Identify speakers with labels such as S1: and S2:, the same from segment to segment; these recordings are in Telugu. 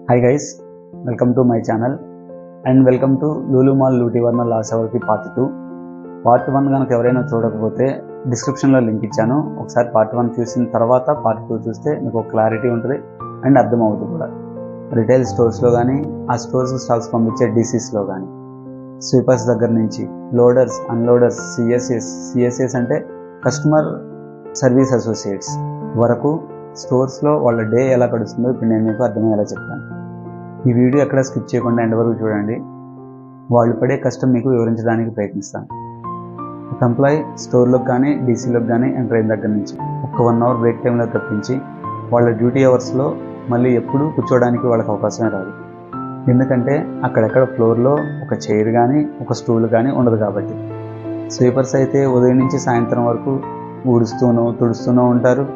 S1: Hi guys, welcome to my channel and welcome to Lulu Mall Lutivarna Last Hour ki part 2. Part 1 కనుక ఎవరైనా చూడకపోతే డిస్క్రిప్షన్లో లింక్ ఇచ్చాను. ఒకసారి పార్ట్ 1 చూసిన తర్వాత పార్ట్ 2 చూస్తే మీకు ఒక క్లారిటీ ఉంటుంది అండ్ అర్థమవుతుంది కూడా. రిటైల్ స్టోర్స్లో కానీ ఆ స్టోర్స్ స్టాక్స్ పంపించే డీసీస్లో కానీ స్వీపర్స్ దగ్గర నుంచి లోడర్స్, అన్లోడర్స్, సిఎస్ఎస్ అంటే కస్టమర్ సర్వీస్ అసోసియేట్స్ వరకు స్టోర్స్లో వాళ్ళ డే ఎలా గడుస్తుందో ఇప్పుడు నేను మీకు అర్థమయ్యేలా చెప్తాను. ఈ వీడియో ఎక్కడ స్కిప్ చేయకుండా ఎండ్ వరకు చూడండి. వాళ్ళు పడే కష్టం మీకు వివరించడానికి ప్రయత్నిస్తాను. ఒక ఎంప్లాయీ స్టోర్లోకి కానీ డీసీలోకి కానీ ఎంటర్ అయిన దగ్గర నుంచి ఒక 1 అవర్ బ్రేక్ టైంలో తప్పించి వాళ్ళ డ్యూటీ అవర్స్లో మళ్ళీ ఎప్పుడూ కూర్చోవడానికి వాళ్ళకి అవకాశమే రాదు. ఎందుకంటే అక్కడెక్కడ ఫ్లోర్లో ఒక చైర్ కానీ ఒక స్టూల్ కానీ ఉండదు కాబట్టి. స్వీపర్స్ అయితే ఉదయం నుంచి సాయంత్రం వరకు ఊడుస్తూనో తుడుస్తూనో ఉంటారు.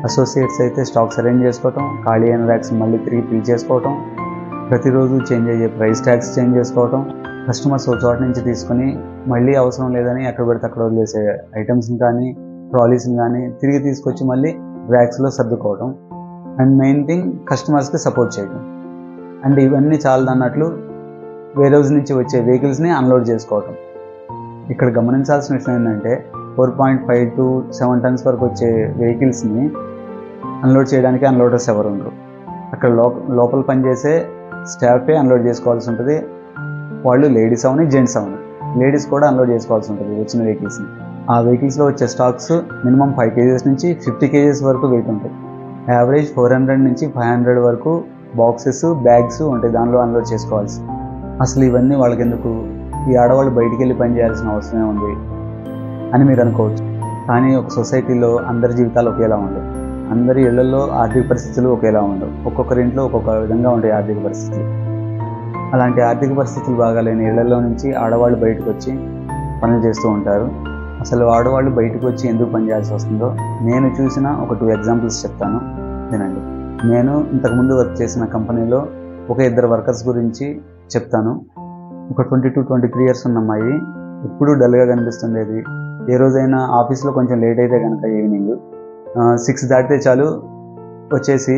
S1: అసోసియేట్స్ అయితే స్టాక్స్ అరేంజ్ చేసుకోవటం, ఖాళీ అయిన ర్యాక్స్ మళ్ళీ తిరిగి ఫిల్ చేసుకోవటం, ప్రతిరోజు చేంజ్ అయ్యే ప్రైస్ ట్యాగ్స్ చేంజ్ చేసుకోవటం, కస్టమర్స్ ఒక చోట నుంచి తీసుకుని మళ్ళీ అవసరం లేదని ఎక్కడ పెడితే అక్కడ వదిలేసే ఐటమ్స్ని కానీ ట్రాలీస్ని కానీ తిరిగి తీసుకొచ్చి మళ్ళీ ర్యాక్స్లో సర్దుకోవటం, అండ్ మెయిన్ థింగ్ కస్టమర్స్కి సపోర్ట్ చేయడం. అండ్ ఇవన్నీ చాలదన్నట్లు వేరే హౌస్ నుంచి వచ్చే వెహికల్స్ని అన్లోడ్ చేసుకోవటం. ఇక్కడ గమనించాల్సిన విషయం ఏంటంటే 4.5 to 7 tons వరకు వచ్చే వెహికల్స్ని అన్లోడ్ చేయడానికి అన్లోడర్స్ ఎవరు ఉండరు. అక్కడ లోపల పనిచేసే స్టాఫే అన్లోడ్ చేసుకోవాల్సి ఉంటుంది. వాళ్ళు లేడీస్ అవని జెంట్స్ అవని, లేడీస్ కూడా అన్లోడ్ చేసుకోవాల్సి ఉంటుంది వచ్చిన వెహికల్స్ని. ఆ వెహికల్స్లో వచ్చే స్టాక్స్ మినిమం 5 kgs నుంచి 50 kgs వరకు వెయిట్ ఉంటాయి. యావరేజ్ 400 నుంచి 500 వరకు బాక్సెస్, బ్యాగ్స్ ఉంటాయి దానిలో అన్లోడ్ చేసుకోవాల్సి. అసలు ఇవన్నీ వాళ్ళకి ఎందుకు, ఈ ఆడవాళ్ళు బయటికి వెళ్ళి పని చేయాల్సిన అవసరమే ఉంది అని మీరు అనుకోవచ్చు. కానీ ఒక సొసైటీలో అందరి జీవితాలు ఒకేలా ఉండవు. అందరి ఇళ్లలో ఆర్థిక పరిస్థితులు ఒకేలా ఉండవు. ఒక్కొక్కరి ఇంట్లో ఒక్కొక్క విధంగా ఉంటాయి ఆర్థిక పరిస్థితులు. అలాంటి ఆర్థిక పరిస్థితులు బాగాలేని ఇళ్లలో నుంచి ఆడవాళ్ళు బయటకు వచ్చి పనులు చేస్తూ ఉంటారు. అసలు ఆడవాళ్ళు బయటకు వచ్చి ఎందుకు పని చేయాల్సి వస్తుందో నేను చూసిన ఒక 2 ఎగ్జాంపుల్స్ చెప్తాను, వినండి. నేను ఇంతకుముందు వర్క్ చేసిన కంపెనీలో ఒక 2 వర్కర్స్ గురించి చెప్తాను. ఒక 22-23 years ఉన్న అమ్మాయి ఎప్పుడూ డల్గా కనిపిస్తుండేది. ఏ రోజైనా ఆఫీస్లో కొంచెం లేట్ అయితే కనుక ఈవినింగ్ 6 దాటితే చాలు వచ్చేసి,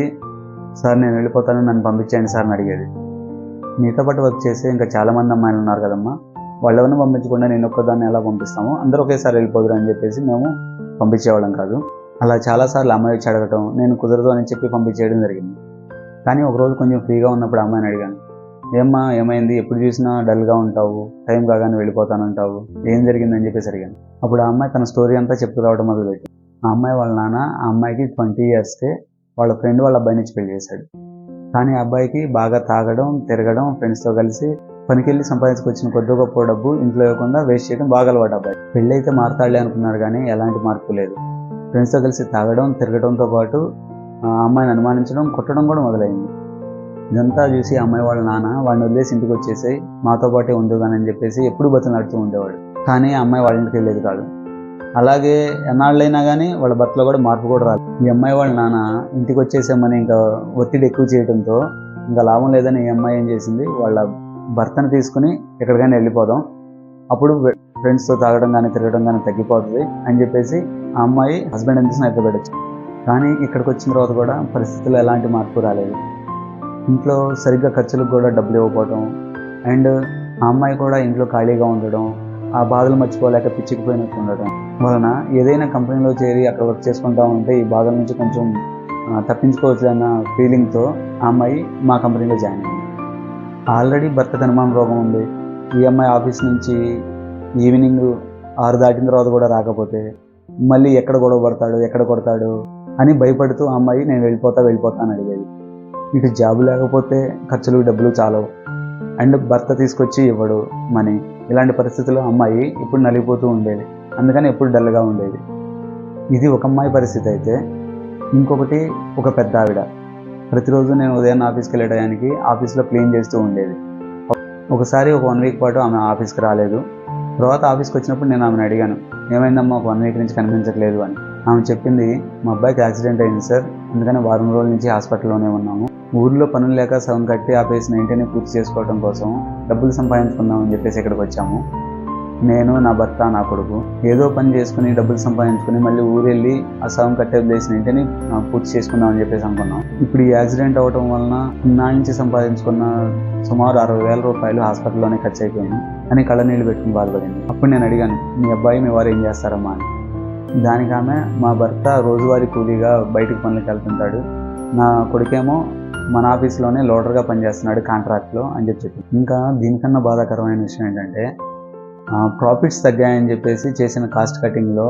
S1: సార్ నేను వెళ్ళిపోతాను, నన్ను పంపించేయండి సార్ అని అడిగేది. మీతో పాటు వర్క్ చేసే ఇంకా చాలామంది అమ్మాయిలు ఉన్నారు కదమ్మా, వాళ్ళెవరిని పంపించకుండా నేను ఒక్కదాన్ని ఎలా పంపిస్తాము, అందరూ ఒకేసారి వెళ్ళిపోదురు అని చెప్పేసి మేము పంపించేవాళ్ళం కాదు. అలా చాలాసార్లు అమ్మాయి వచ్చి అడగటం, నేను కుదరదు అని చెప్పి పంపించేయడం జరిగింది. కానీ ఒకరోజు కొంచెం ఫ్రీగా ఉన్నప్పుడు అమ్మాయిని అడిగాను, ఏమ్మా ఏమైంది, ఎప్పుడు చూసినా డల్గా ఉంటావు, టైం కాగానే వెళ్ళిపోతానంటావు, ఏం జరిగిందని చెప్పేసి అడిగాను. అప్పుడు ఆ అమ్మాయి తన స్టోరీ అంతా చెప్తూ రావడం మొదలుపెట్టి, ఆ అమ్మాయి వాళ్ళ నాన్న ఆ అమ్మాయికి 20 yearsకే వాళ్ళ ఫ్రెండ్ వాళ్ళ అబ్బాయిని ఇచ్చి పెళ్లి చేశాడు. కానీ ఆ అబ్బాయికి బాగా తాగడం, తిరగడం, ఫ్రెండ్స్తో కలిసి పనికెళ్ళి సంపాదించుకొచ్చిన కొద్ది గొప్ప డబ్బు ఇంట్లో ఇవ్వకుండా వేస్ట్ చేయడం బాగా అలవాటు. అబ్బాయి పెళ్ళి అయితే మారతాడులే అనుకున్నాడు కానీ ఎలాంటి మార్పు లేదు. ఫ్రెండ్స్తో కలిసి తాగడం, తిరగడంతో పాటు ఆ అమ్మాయిని అనుమానించడం, కొట్టడం కూడా మొదలైంది. ఇదంతా చూసి అమ్మాయి వాళ్ళ నాన్న వాడిని వదిలేసి ఇంటికి వచ్చేసి మాతో పాటే ఉండుగానని చెప్పేసి ఎప్పుడు బతులాడుతూ ఉండేవాడు. కానీ ఆ అమ్మాయి వాళ్ళ ఇంటికి వెళ్ళేది కాదు. అలాగే ఎన్నాళ్ళైనా కానీ వాళ్ళ భర్తలో కూడా మార్పు కూడా రాదు. ఈ అమ్మాయి వాళ్ళ నాన్న ఇంటికి వచ్చేసామని ఇంకా ఒత్తిడి ఎక్కువ చేయడంతో ఇంకా లాభం లేదని ఈ అమ్మాయి ఏం చేసింది, వాళ్ళ భర్తను తీసుకుని ఎక్కడికైనా వెళ్ళిపోదాం, అప్పుడు ఫ్రెండ్స్తో తాగడం కానీ తిరగడం కానీ తగ్గిపోతుంది అని చెప్పేసి ఆ అమ్మాయి హస్బెండ్ అని తీసుకుని ఎక్కబెట్టచ్చు. కానీ ఇక్కడికి వచ్చిన తర్వాత కూడా పరిస్థితుల్లో ఎలాంటి మార్పు రాలేదు. ఇంట్లో సరిగ్గా ఖర్చులకు కూడా డబ్బులు ఇవ్వకపోవడం, అండ్ ఆ అమ్మాయి కూడా ఇంట్లో ఖాళీగా ఉండడం, ఆ బాధలు మర్చిపోలేక పిచ్చికిపోయినట్టు ఉండడం వలన ఏదైనా కంపెనీలో చేరి అక్కడ వర్క్ చేసుకుంటా ఉంటే ఈ బాధల నుంచి కొంచెం తప్పించుకోవచ్చు అన్న ఫీలింగ్తో ఆ అమ్మాయి మా కంపెనీలో జాయిన్ అయింది. ఆల్రెడీ భర్తకు అనుమానం రోగం ఉంది. ఈ అమ్మాయి ఆఫీస్ నుంచి ఈవినింగ్ 6 దాటిన తర్వాత కూడా రాకపోతే మళ్ళీ ఎక్కడ గొడవ పడతాడు, ఎక్కడ కొడతాడు అని భయపడుతూ ఆ అమ్మాయి నేను వెళ్ళిపోతాను అడిగేది. ఇటు జాబు లేకపోతే ఖర్చులు డబ్బులు చాలవు, అండ్ భర్త తీసుకొచ్చి ఇవ్వడు మనీ. ఇలాంటి పరిస్థితుల్లో అమ్మాయి ఇప్పుడు నలిగిపోతూ ఉండేది. అందుకని ఎప్పుడు డల్గా ఉండేది. ఇది ఒక అమ్మాయి పరిస్థితి అయితే, ఇంకొకటి ఒక పెద్ద ఆవిడ. ప్రతిరోజు నేను ఉదయం ఆఫీస్కి వెళ్ళే టయానికి ఆఫీస్లో క్లీన్ చేస్తూ ఉండేది. ఒకసారి ఒక 1 week పాటు ఆమె ఆఫీస్కి రాలేదు. తర్వాత ఆఫీస్కి వచ్చినప్పుడు నేను ఆమెను అడిగాను, ఏమైందమ్మా ఒక 1 week నుంచి కనిపించట్లేదు అని. ఆమె చెప్పింది, మా అబ్బాయికి యాక్సిడెంట్ అయింది సార్, అందుకని 1 వారం రోజుల నుంచి హాస్పిటల్లోనే ఉన్నాము. ఊర్లో పనులు లేక సగం కట్టి ఆపేసిన ఇంటిని పూర్తి చేసుకోవడం కోసం డబ్బులు సంపాదించుకుందామని చెప్పేసి ఇక్కడికి వచ్చాము. నేను, నా భర్త, నా కొడుకు ఏదో పని చేసుకుని డబ్బులు సంపాదించుకుని మళ్ళీ ఊరెళ్ళి ఆ సగం కట్టే ప్లేస్ ఏంటని పూర్తి చేసుకుందాం అని చెప్పేసి అనుకున్నాం. ఇప్పుడు ఈ యాక్సిడెంట్ అవడం వలన నా నుంచి సంపాదించుకున్న సుమారు 60,000 రూపాయలు హాస్పిటల్లోనే ఖర్చు అయిపోయింది అని కళ్ళ నీళ్ళు పెట్టుకుని బాధపడింది. అప్పుడు నేను అడిగాను, మీ అబ్బాయి మీ వారు ఏం చేస్తారమ్మా అని. దానికి ఆమె, మా భర్త రోజువారీ కూలీగా బయటకు పనులకు వెళ్తుంటాడు, నా కొడుకేమో మన ఆఫీస్లోనే లోడర్గా పనిచేస్తున్నాడు కాంట్రాక్ట్లో అని చెప్పి. ఇంకా దీనికన్నా బాధాకరమైన విషయం ఏంటంటే ప్రాఫిట్స్ తగ్గాయని చెప్పేసి చేసిన కాస్ట్ కటింగ్లో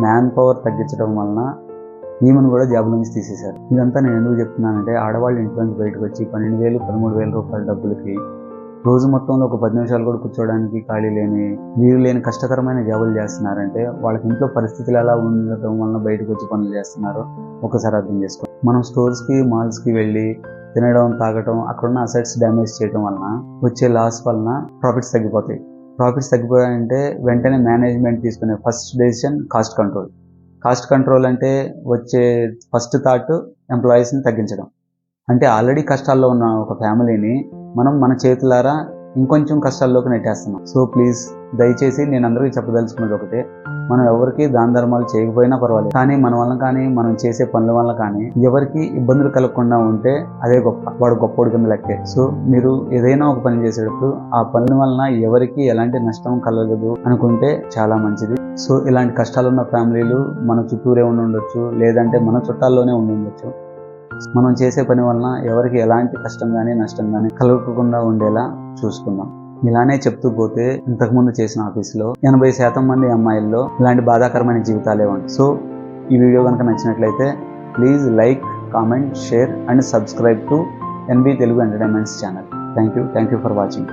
S1: మ్యాన్ పవర్ తగ్గించడం వలన ఈమెను కూడా జాబ్ నుంచి తీసేశారు. ఇదంతా నేను ఎందుకు చెప్తున్నానంటే, ఆడవాళ్ళు ఇంట్లో నుంచి బయటకు వచ్చి 12,000, 13,000 రూపాయల డబ్బులకి రోజు మొత్తంలో ఒక 10 నిమిషాలు కూడా కూర్చోడానికి ఖాళీ వీలు లేని కష్టకరమైన జాబులు చేస్తున్నారంటే వాళ్ళకి ఇంట్లో పరిస్థితులు ఎలా ఉండటం వలన బయటకు వచ్చి పనులు చేస్తున్నారో ఒకసారి అర్థం చేసుకోండి. మనం స్టోర్స్కి, మాల్స్కి వెళ్ళి తినడం, తాగటం, అక్కడున్న అసెట్స్ డ్యామేజ్ చేయడం వలన వచ్చే లాస్ వలన ప్రాఫిట్స్ తగ్గిపోతాయి. ప్రాఫిట్స్ తగ్గిపోయాయంటే వెంటనే మేనేజ్మెంట్ తీసుకునే first decision cost control. Cost control అంటే వచ్చే ఫస్ట్ థాట్ ఎంప్లాయీస్ని తగ్గించడం. అంటే ఆల్రెడీ కష్టాల్లో ఉన్న ఒక ఫ్యామిలీని మనం మన చేతులారా ఇంకొంచెం కష్టాల్లోకి నెట్టేస్తున్నాం. సో ప్లీజ్, దయచేసి నేను అందరికీ చెప్పదలుచుకున్నది ఒకటే, మనం ఎవరికి దాన ధర్మాలు చేయకపోయినా పర్వాలేదు, కానీ మన వల్ల కానీ మనం చేసే పనుల వల్ల కానీ ఎవరికి ఇబ్బందులు కలగకుండా ఉంటే అదే గొప్ప, వాడు గొప్పోడి కింద లెక్కే. సో మీరు ఏదైనా ఒక పని చేసేటప్పుడు ఆ పనుల వలన ఎవరికి ఎలాంటి నష్టం కలగదు అనుకుంటే చాలా మంచిది. సో ఇలాంటి కష్టాలు ఉన్న ఫ్యామిలీలు మన చుట్టూరే ఉండొచ్చు, లేదంటే మన చుట్టాల్లోనే ఉండొచ్చు. మనం చేసే పని వలన ఎవరికి ఎలాంటి కష్టం కానీ నష్టం కానీ కలగకుండా ఉండేలా చూసుకుందాం. ఇలానే చెప్తూ పోతే ఇంతకుముందు చేసిన ఆఫీస్లో 80% మంది అమ్మాయిల్లో ఇలాంటి బాధాకరమైన జీవితాలే ఉంటాయి. సో ఈ వీడియో కనుక నచ్చినట్లయితే please like, comment, share and subscribe to NB Telugu Entertainments channel. Thank you for watching.